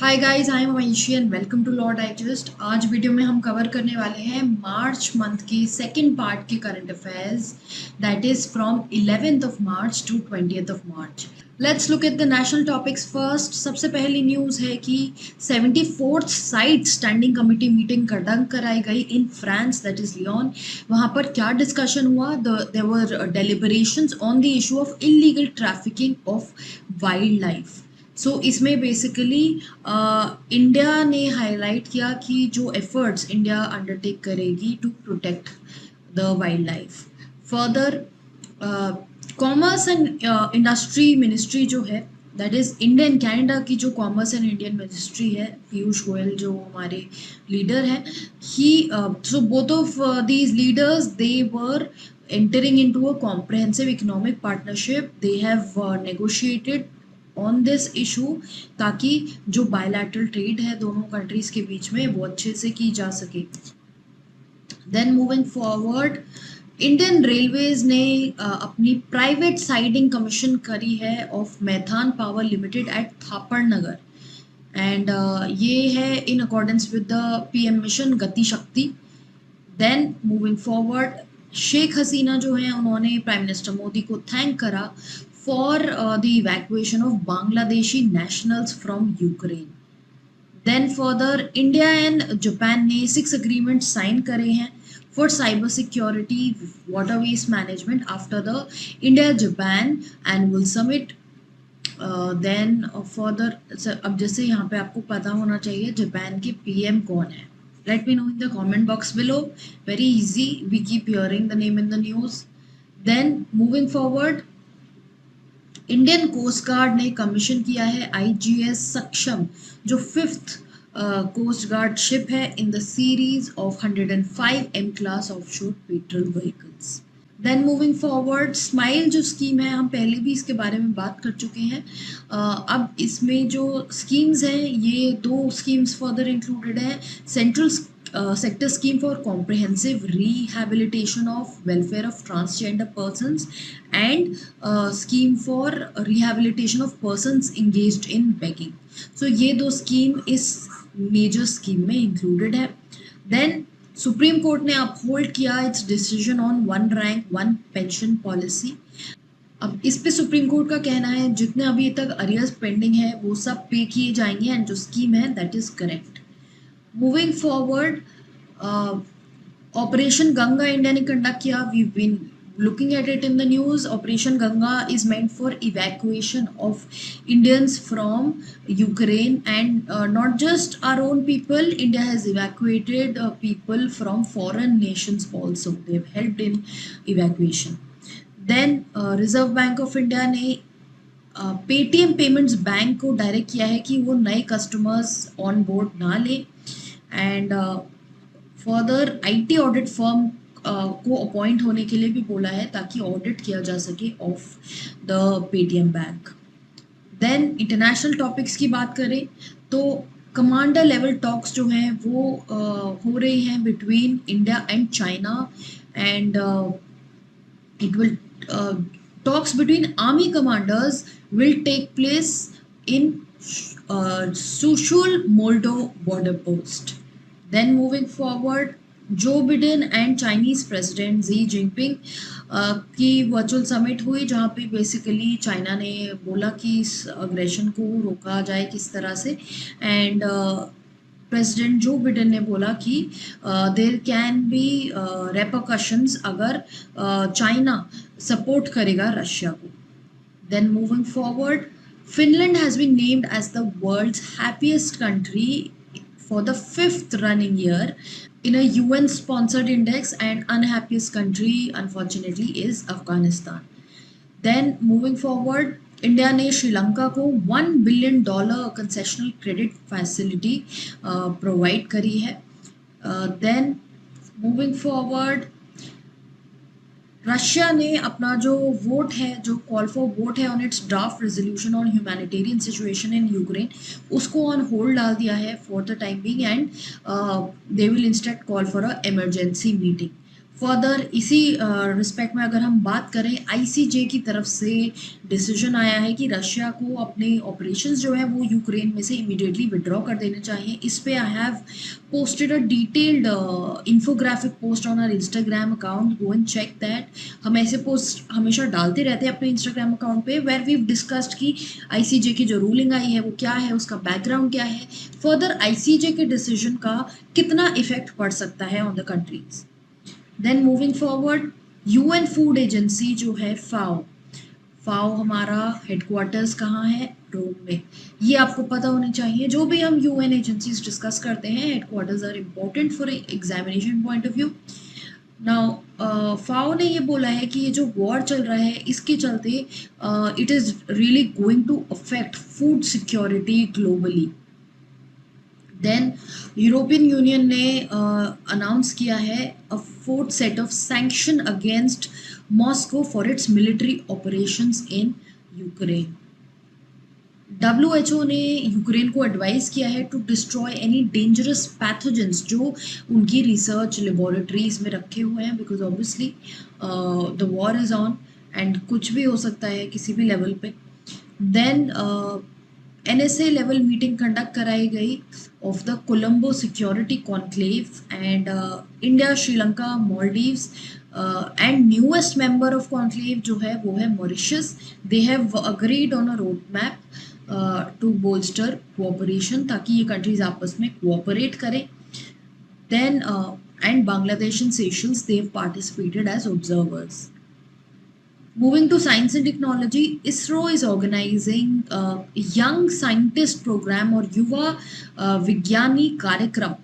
Hi guys, I am Vanshi and welcome to law digest. आज video में हम cover करने वाले हैं मार्च मंथ की सेकंड पार्ट के current affairs, that is from 11th of March to 20th of March. Let's look at the national topics first. सबसे पहली न्यूज़ है कि 74th CITES standing committee meeting conduct कराई गई in France, that is Lyon. वहाँ पर क्या discussion हुआ? There were deliberations on the issue of illegal trafficking of wild life. So इसमें बेसिकली इंडिया ने हाईलाइट किया कि जो एफर्ट्स इंडिया अंडरटेक करेगी to protect the wild life. Further, commerce and industry ministry जो है, that is India and Canada की जो कॉमर्स एंड इंडियन मिनिस्ट्री है, पीयूष गोयल जो हमारे लीडर हैं, he so both of these leaders they were entering into a comprehensive economic partnership. They have negotiated on this issue ताकि जो बायलैटरल ट्रेड है दोनों कंट्रीज के बीच में वो अच्छे से की जा सके। Then moving forward, Indian railways ने अपनी प्राइवेट साइडिंग कमीशन करी है of Maithan power limited at Thapar Nagar, and ये है in accordance with the PM mission Gati Shakti. Then moving forward, Sheikh Hasina जो है उन्होंने प्राइम मिनिस्टर मोदी को थैंक करा for the evacuation of Bangladeshi nationals from Ukraine. Then further, India and Japan ने 6 agreements sign करे हैं for cyber security, water waste management after the India-Japan annual summit. Then further, अब जैसे यहाँ पे आपको पता होना चाहिए जापान के पीएम कौन है. Let me know in the comment box below. Very easy. We keep hearing the name in the news. Then moving forward, Indian coast guard ने कमीशन किया है आईजीएस सक्षम, जो 5th कोस्ट गार्ड शिप है in the series of 105 M class offshore patrol vehicles. Then moving forward, SMILE जो scheme है, हम पहले भी इसके बारे में बात कर चुके हैं। अब इसमें जो स्कीम्स हैं, ये 2 स्कीम्स फर्दर इंक्लूडेड है। Central sector scheme for comprehensive rehabilitation of welfare of transgender persons and scheme for rehabilitation of persons engaged in begging. So ये 2 स्कीम इस मेजर स्कीम में इंक्लूडेड है। देन सुप्रीम कोर्ट ने uphold किया it's decision on 1 rank 1 pension policy. अब इस पे supreme court का कहना है जितने अभी तक अरियर्स पेंडिंग है वो सब पे किए जाएंगे, एंड जो स्कीम है that is correct. Moving forward, operation Ganga India ने कंडक्ट किया। We been looking at it in the news. Operation Ganga is meant for evacuation of Indians from Ukraine, and not just our own people. India has evacuated people from foreign nations also. They've helped in evacuation. Then Reserve Bank of India ने Paytm payments bank को direct किया है कि वो नए customers on board ना ले, and further IT audit firm को अपॉइंट होने के लिए भी बोला है ताकि ऑडिट किया जा सके of the Paytm bank. Then international topics की बात करें तो कमांडर लेवल टॉक्स जो हैं वो हो रही हैं between India and China, and it will talks between army commanders will take place in Sushul Moldo border post. Then moving forward, Joe Biden and Chinese President Xi Jinping की virtual summit हुई, जहाँ पे basically China ने बोला कि इस aggression को रोका जाए किस तरह से, एंड प्रेसिडेंट जो बिडेन ने बोला कि देयर कैन बी रेपरकशंस अगर चाइना सपोर्ट करेगा रशिया को। Then moving forward, Finland has been named as the world's happiest country for the 5th running year in a UN sponsored index, and unhappiest country unfortunately is Afghanistan. Then moving forward, India ने श्रीलंका को $1 billion concessional credit facility provide करी है। Then moving forward, Russia ने अपना जो vote है, जो call for vote है on it's draft resolution on humanitarian situation in Ukraine, उसको ऑन होल्ड डाल दिया है for the time being, and they will instead call for a emergency meeting. Further इसी रिस्पेक्ट में अगर हम बात करें, आईसीजे की तरफ से डिसीजन आया है कि रशिया को अपने ऑपरेशंस जो है वो यूक्रेन में से इमीडिएटली विड्रॉ कर देने चाहिए। इस पे I have posted a detailed infographic post on our Instagram account, go and check that. हम ऐसे पोस्ट हमेशा डालते रहते हैं अपने इंस्टाग्राम अकाउंट पे, वेर वी डिस्कस्ड कि आईसीजे की जो रूलिंग आई है वो क्या है, उसका बैकग्राउंड क्या है, फर्दर आईसीजे के डिसीजन का कितना इफेक्ट पड़ सकता है on the countries. Then moving forward, UN food agency जो है फाओ, फाओ हमारा हेडक्वार्टर्स कहाँ है, रोम में। ये आपको पता होनी चाहिए, जो भी हम यूएन एजेंसीज डिस्कस करते हैं headquarters are important for examination point of view. Now FAO ने ये बोला है कि ये जो वॉर चल रहा है इसके चलते it is really going to affect food security globally. Then European Union ने अनाउंस किया है a fourth set of sanction against Moscow for its military operations in Ukraine. WHO ने यूक्रेन को एडवाइस किया है to destroy any dangerous pathogens जो उनकी research laboratories में रखे हुए हैं, because obviously the war is on and कुछ भी हो सकता है किसी भी लेवल पे। Then NSA level meeting conduct कराई गई of the Colombo security conclave and India, Sri Lanka, Maldives and newest member of conclave जो है वो है Mauritius. They have agreed on a road map to bolster cooperation, ताकि ये कंट्रीज आपस में कोऑपरेट करें। Then and Bangladesh and Seychelles they have participated as observers. Moving to science and technology, ISRO is organizing a young scientist program or Yuva Vigyani Karyakram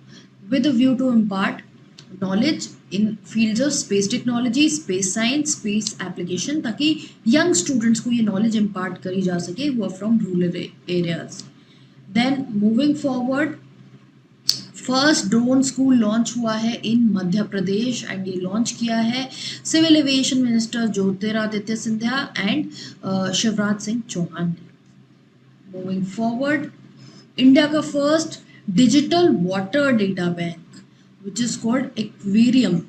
with a view to impart knowledge in fields of space technology, space science, space application, ताकि young students को ये knowledge impart करी जा सके who are from rural areas. Then moving forward, first drone school launch हुआ है इन Madhya Pradesh and ये launch किया है civil aviation minister Jyotiraditya Scindia and Shivraj Singh Chouhan ने। मूविंग फॉरवर्ड, इंडिया का first digital water data bank which is called aquarium,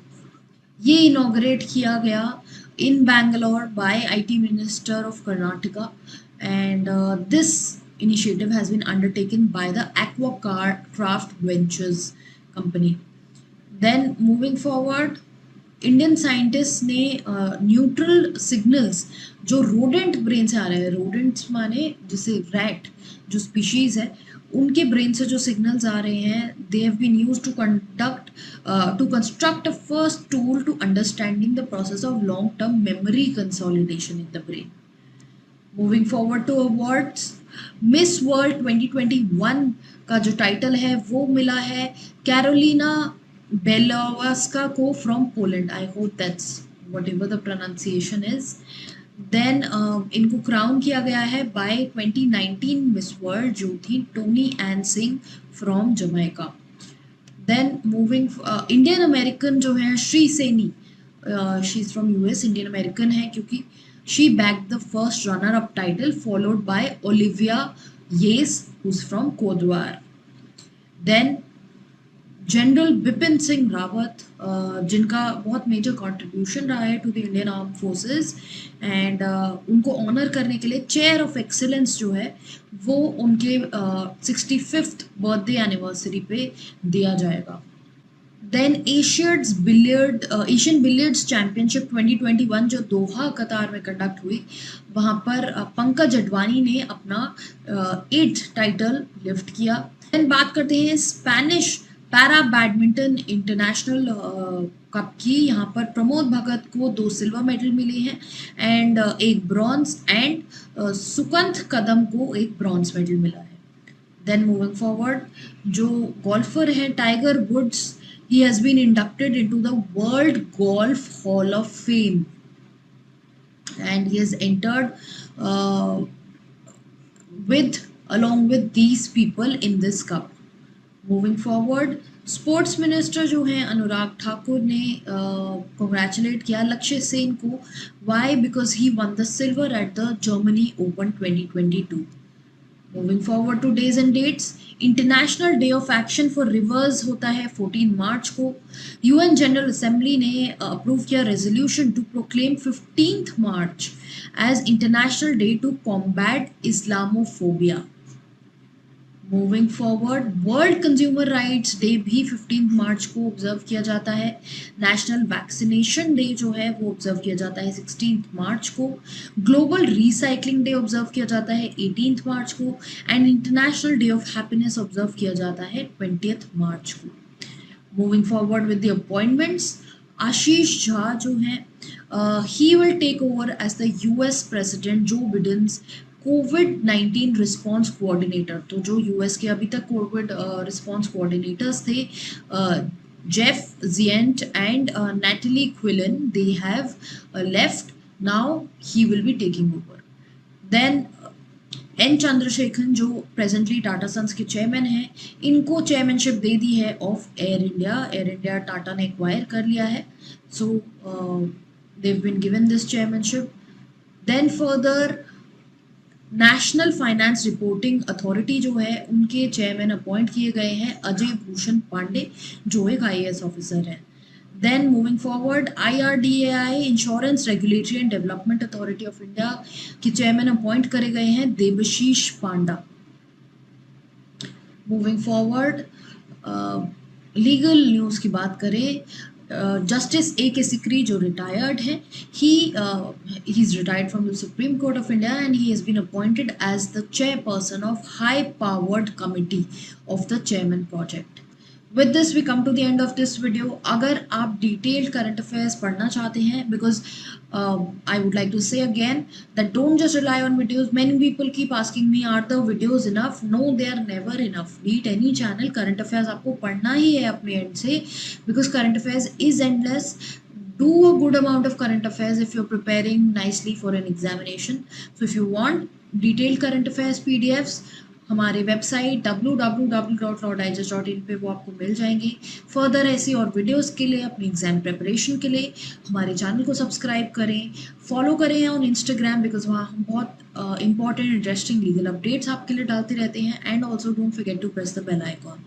ये इनॉग्रेट किया गया in Bangalore by IT minister of Karnataka and this initiative has been undertaken by the Aquacraft Ventures company. Then moving forward, Indian scientist ने neutral signals जो rodent brain से आ रहे हैं, rodents माने जैसे रैट जो स्पीशीज है उनके ब्रेन से जो सिग्नल्स आ रहे हैं, they have been used to construct a first tool to understanding the process of long term memory consolidation in the brain. Moving forward to awards, miss world 2021 का जो टाइटल है वो मिला है कैरोलिना बेलोवास्का को from Poland. I hope that's whatever the pronunciation is. Then इनको crown किया गया है बाय 2019 मिस वर्ल्ड जो थी Toni Ann Singh from Jamaica. Then moving, Indian American जो है Shree Saini, she is from US, Indian American है क्योंकि she bagged the first runner-up title followed by Olivia Yates who's from Cote d'Ivoire. Then general Bipin Singh Rawat, जिनका बहुत major contribution रहा है to the Indian arm forces and उनको honour करने के लिए चेयर ऑफ एक्सीलेंस जो है वो उनके 65th बर्थडे एनिवर्सरी पे दिया जाएगा। देन एशियन बिलियर्ड्स चैम्पियनशिप 2021 जो दोहा कतार में कंडक्ट हुई, वहाँ पर पंकज अडवाणी ने अपना 8th टाइटल लिफ्ट किया। देन बात करते हैं Spanish para badminton international cup की। यहाँ पर प्रमोद भगत को 2 सिल्वर मेडल मिले हैं and 1 bronze and Sukant Kadam को 1 ब्रॉन्ज मेडल मिला है। देन मूविंग फॉरवर्ड, जो गोल्फर है Tiger Woods, he has been inducted into the World Golf Hall of Fame and he has entered along with these people in this cup. Moving forward, sports minister जो हैं अनुराग ठाकुर ने congratulate किया लक्ष्य सेन को। Why? Because he won the silver at the Germany Open 2022. Moving forward to days and dates, international day of action for rivers होता है 14 मार्च को। यूएन जनरल असेंबली ने अप्रूव किया resolution to proclaim 15 March as international day to combat Islamophobia. Moving forward, world consumer rights day भी 15 मार्च को observe किया जाता है। नेशनल वैक्सीनेशन डे जो है वो ऑब्जर्व किया जाता है 16 मार्च को। ग्लोबल रिसाइकलिंग डे ऑब्जर्व किया जाता है 18 मार्च को। And international day of happiness observe किया जाता है 20 मार्च को। Moving forward with the appointments, Ashish Jha जो हैं he will take over as the US president Joe Biden's covid response coordinator. तो जो यूएस के अभी तक कोविड रिस्पॉन्स कोऑर्डिनेटर्स थे, Jeff Zients and Natalie Quillian, they have left, now he will be taking over. Then N Chandrasekaran जो presently Tata Sons के chairman हैं, इनको चेयरमैनशिप दे दी है ऑफ एयर इंडिया। एयर इंडिया टाटा ने एक्वायर कर लिया है, so they've been given this chairmanship. Then further, national finance reporting authority जो है उनके चेयरमैन अपॉइंट किए गए हैं अजय भूषण पांडे जो एक आईएएस ऑफिसर है। Then moving forward, IRDAI insurance regulatory and development authority of India के चेयरमैन अपॉइंट करे गए हैं Debashish Panda. Moving forward, legal news की बात करें, जस्टिस A.K. Sikri जो रिटायर्ड है, he is retired from the Supreme Court of India and he has been appointed as the chairperson of high powered committee of the chairman project. With this we come to the end of this video. अगर आप detailed current affairs पढ़ना चाहते हैं, because I would like to say again that don't just rely on videos. Many people keep asking me, are the videos enough? No, they are never enough. Be it any channel, current affairs आपको पढ़ना ही है अपने end से, because current affairs is endless. Do a good amount of current affairs if you're preparing nicely for an examination. So if you want detailed current affairs PDFs, हमारे website www.lawdigest.in पे वो आपको मिल जाएंगे। फर्दर ऐसी और videos के लिए, अपनी एग्जाम प्रिपरेशन के लिए हमारे चैनल को सब्सक्राइब करें, फॉलो करें ऑन इंस्टाग्राम, बिकॉज वहाँ हम बहुत इंपॉर्टेंट इंटरेस्टिंग लीगल अपडेट्स आपके लिए डालते रहते हैं। And also don't forget to press the bell icon.